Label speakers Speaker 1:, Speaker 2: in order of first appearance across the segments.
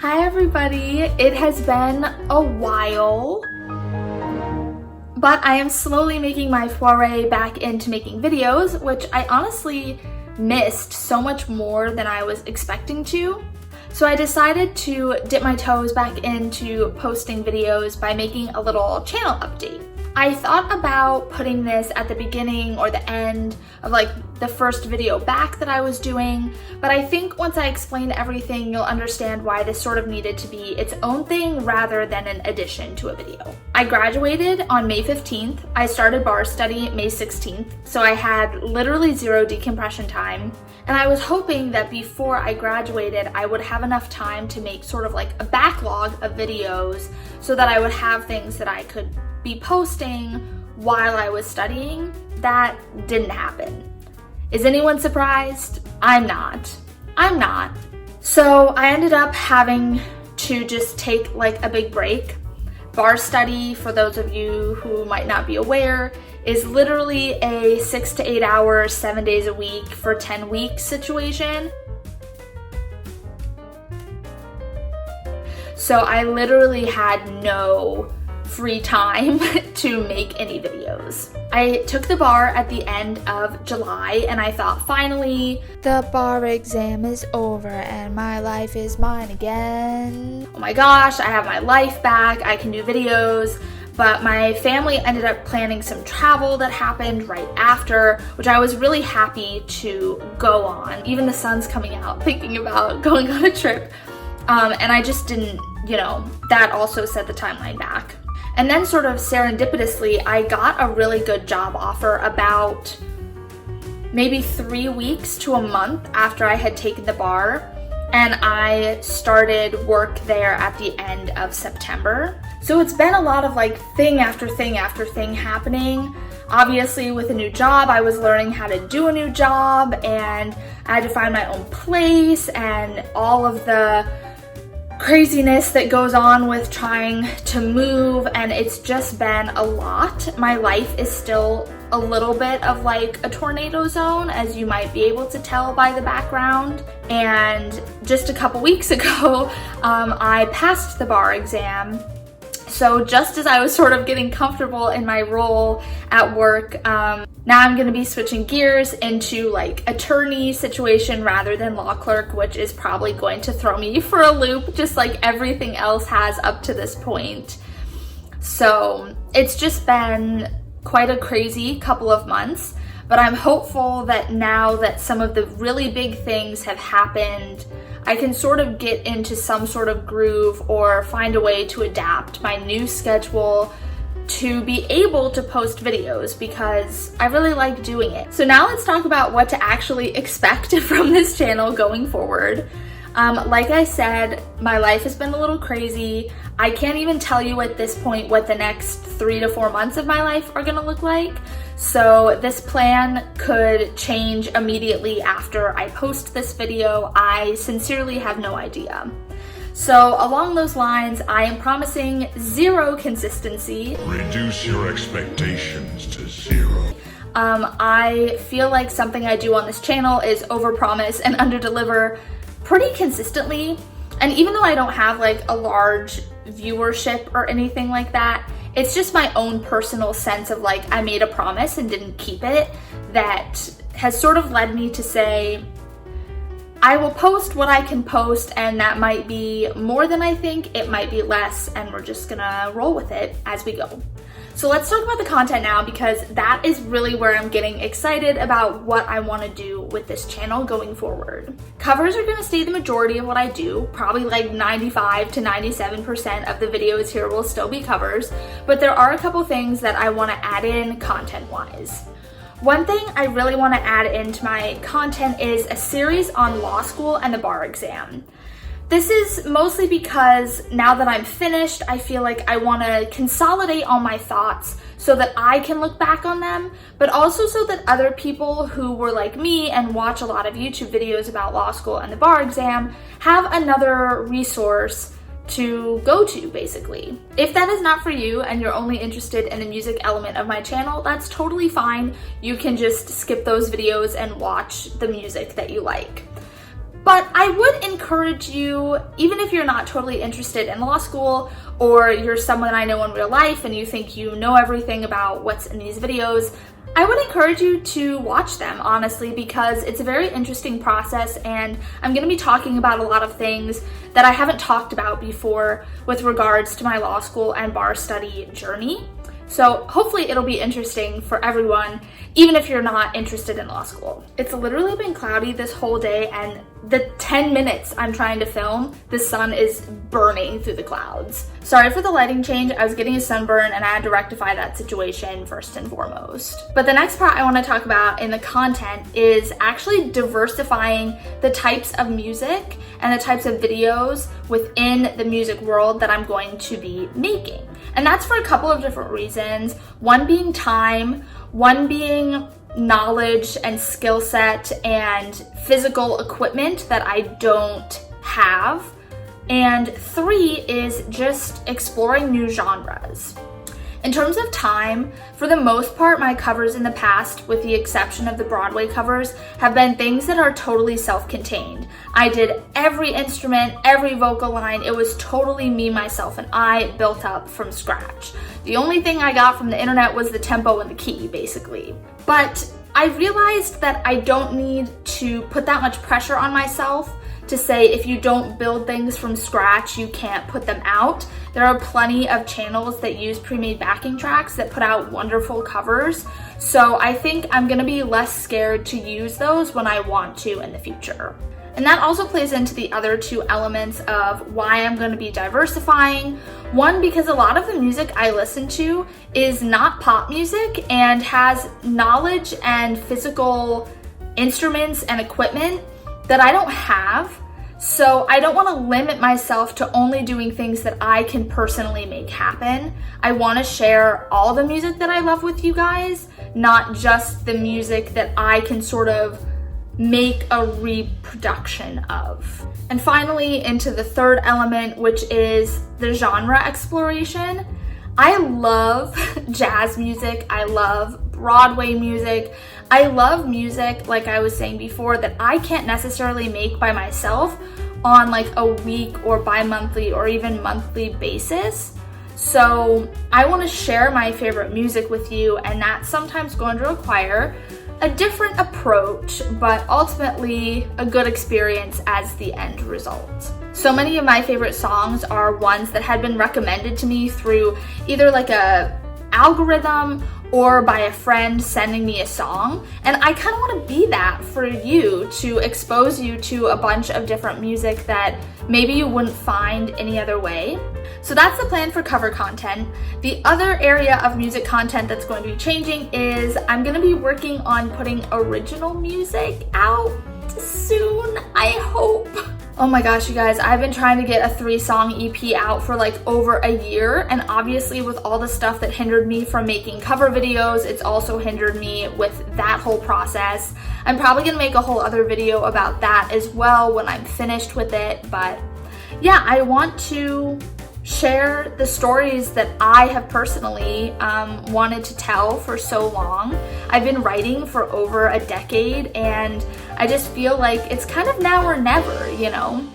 Speaker 1: Hi everybody, it has been a while, but I am slowly making my foray back into making videos, which I honestly missed so much more than I was expecting to. So I decided to dip my toes back into posting videos by making a little channel update. I thought about putting this at the beginning or the end of like the first video back that I was doing, but I think once I explain everything, you'll understand why this sort of needed to be its own thing rather than an addition to a video. I graduated on May 15th. I started bar study May 16th, so I had literally zero decompression time. And I was hoping that before I graduated, I would have enough time to make sort of like a backlog of videos so that I would have things that I could be posting while I was studying. That didn't happen. Is anyone surprised? I'm not. So I ended up having to just take like a big break. Bar study, for those of you who might not be aware, is literally a 6 to 8 hours, 7 days a week for 10 weeks situation. So I literally had no free time to make any videos. I took the bar at the end of July and I thought, finally, the bar exam is over and my life is mine again. Oh my gosh, I have my life back, I can do videos. But my family ended up planning some travel that happened right after, which I was really happy to go on. Even the sun's coming out thinking about going on a trip. And I just didn't, that also set the timeline back. And then sort of serendipitously, I got a really good job offer about maybe 3 weeks to a month after I had taken the bar. And I started work there at the end of September. So it's been a lot of like thing after thing after thing happening. Obviously with a new job, I was learning how to do a new job and I had to find my own place and all of the craziness that goes on with trying to move, and it's just been a lot. My life is still a little bit of like a tornado zone, as you might be able to tell by the background. And just a couple weeks ago, I passed the bar exam. So just as I was sort of getting comfortable in my role at work, now I'm gonna be switching gears into like attorney situation rather than law clerk, which is probably going to throw me for a loop, just like everything else has up to this point. So it's just been quite a crazy couple of months, but I'm hopeful that now that some of the really big things have happened, I can sort of get into some sort of groove or find a way to adapt my new schedule to be able to post videos because I really like doing it. So now let's talk about what to actually expect from this channel going forward. Like I said, my life has been a little crazy. I can't even tell you at this point what the next 3 to 4 months of my life are gonna look like. So this plan could change immediately after I post this video. I sincerely have no idea. So along those lines, I am promising zero consistency.
Speaker 2: Reduce your expectations to zero.
Speaker 1: I feel like something I do on this channel is overpromise and underdeliver pretty consistently. And even though I don't have like a large viewership or anything like that, it's just my own personal sense of like I made a promise and didn't keep it that has sort of led me to say, I will post what I can post, and that might be more than I think, it might be less, and we're just gonna roll with it as we go. So let's talk about the content now, because that is really where I'm getting excited about what I want to do with this channel going forward. Covers are gonna stay the majority of what I do, probably like 95 to 97% of the videos here will still be covers, but there are a couple things that I want to add in content-wise. One thing I really want to add into my content is a series on law school and the bar exam. This is mostly because now that I'm finished, I feel like I want to consolidate all my thoughts so that I can look back on them, but also so that other people who were like me and watch a lot of YouTube videos about law school and the bar exam have another resource to go to, basically. If that is not for you and you're only interested in the music element of my channel, that's totally fine. You can just skip those videos and watch the music that you like. But I would encourage you, even if you're not totally interested in law school, or you're someone I know in real life and you think you know everything about what's in these videos, I would encourage you to watch them, honestly, because it's a very interesting process, and I'm going to be talking about a lot of things that I haven't talked about before with regards to my law school and bar study journey. So hopefully it'll be interesting for everyone, even if you're not interested in law school. It's literally been cloudy this whole day, and the 10 minutes I'm trying to film, the sun is burning through the clouds. Sorry for the lighting change. I was getting a sunburn and I had to rectify that situation first and foremost. But the next part I want to talk about in the content is actually diversifying the types of music and the types of videos within the music world that I'm going to be making. And that's for a couple of different reasons. One being time, one being knowledge and skill set and physical equipment that I don't have. And 3 is just exploring new genres. In terms of time, for the most part, my covers in the past, with the exception of the Broadway covers, have been things that are totally self-contained. I did every instrument, every vocal line. It was totally me, myself, and I built up from scratch. The only thing I got from the internet was the tempo and the key, basically. But I realized that I don't need to put that much pressure on myself to say if you don't build things from scratch, you can't put them out. There are plenty of channels that use pre-made backing tracks that put out wonderful covers. So I think I'm gonna be less scared to use those when I want to in the future. And that also plays into the other 2 elements of why I'm going to be diversifying. One, because a lot of the music I listen to is not pop music and has knowledge and physical instruments and equipment that I don't have. So I don't want to limit myself to only doing things that I can personally make happen. I want to share all the music that I love with you guys, not just the music that I can sort of make a reproduction of. And finally, into the 3rd element, which is the genre exploration. I love jazz music. I love Broadway music. I love music, like I was saying before, that I can't necessarily make by myself on like a week or bi-monthly or even monthly basis. So I want to share my favorite music with you, and that's sometimes going to require a different approach, but ultimately a good experience as the end result. So many of my favorite songs are ones that had been recommended to me through either like a algorithm or by a friend sending me a song. And I kind of want to be that for you, to expose you to a bunch of different music that maybe you wouldn't find any other way. So that's the plan for cover content. The other area of music content that's going to be changing is I'm going to be working on putting original music out soon, I hope. Oh my gosh, you guys, I've been trying to get a 3-song EP out for like over a year, and obviously with all the stuff that hindered me from making cover videos, it's also hindered me with that whole process. I'm probably gonna make a whole other video about that as well when I'm finished with it, but yeah, I want to share the stories that I have personally wanted to tell for so long. I've been writing for over a decade, and I just feel like it's kind of now or never, you know?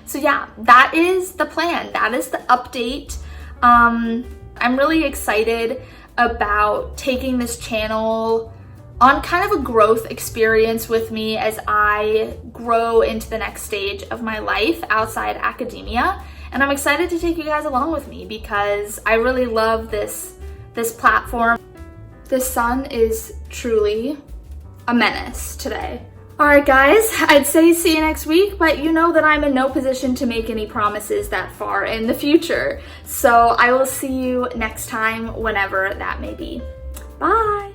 Speaker 1: So yeah, that is the plan. That is the update. I'm really excited about taking this channel on kind of a growth experience with me as I grow into the next stage of my life outside academia. And I'm excited to take you guys along with me because I really love this platform. The sun is truly a menace today. All right, guys, I'd say see you next week, but you know that I'm in no position to make any promises that far in the future. So I will see you next time, whenever that may be. Bye.